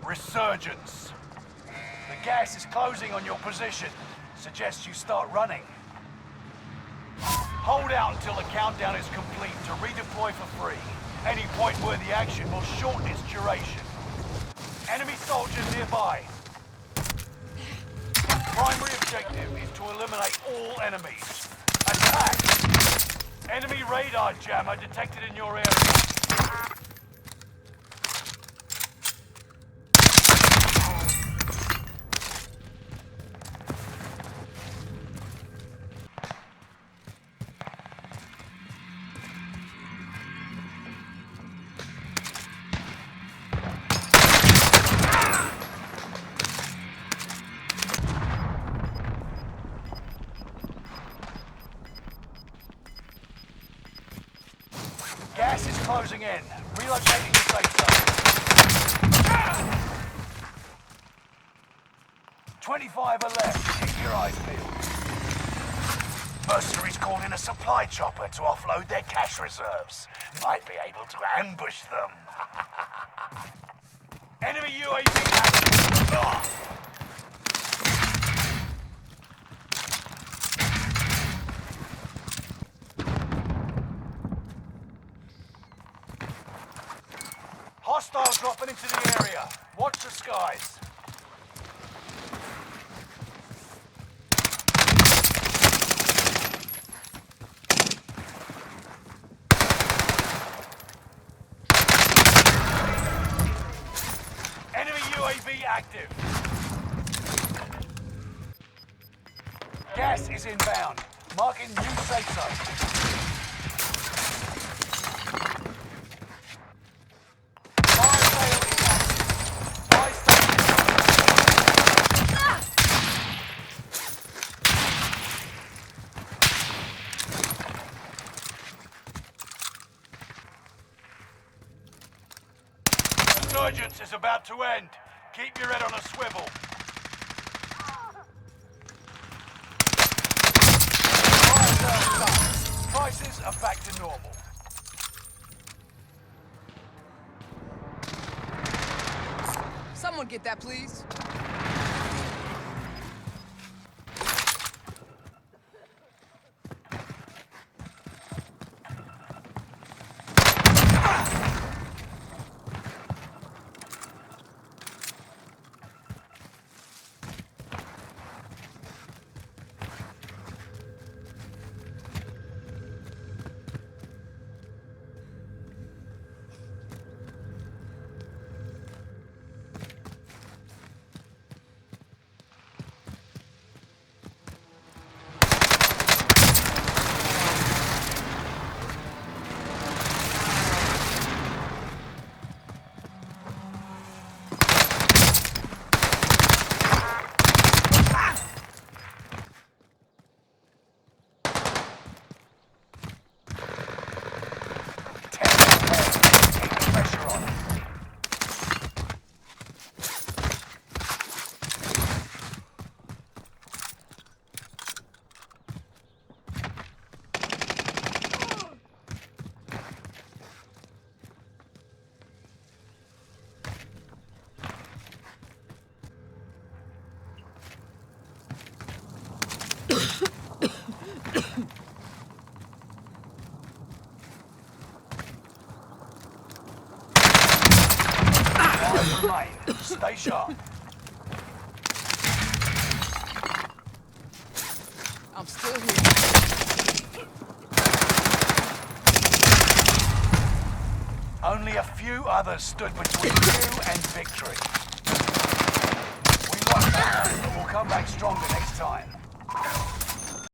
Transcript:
Resurgence. The gas is closing on your position. Suggests you start running. Hold out until the countdown is complete to redeploy for free. Any point-worthy action will shorten its duration. Enemy soldiers nearby. Primary objective is to eliminate all enemies. Attack! Enemy radar jammer detected in your area. Gas is closing in. Relocating the safe zone. 25 are left. Keep your eyes peeled. Mercenaries called in a supply chopper to offload their cash reserves. Might be able to ambush them. Enemy UAV active. Ugh. Hostiles dropping into the area. Watch the skies. Enemy UAV active. Gas is inbound. Marking new safe zone. Resurgence is about to end. Keep your head on a swivel. Prices are back to normal. Someone get that, please. Stay sharp. I'm still here. Only a few others stood between you and victory. We lost that, but we'll come back stronger next time.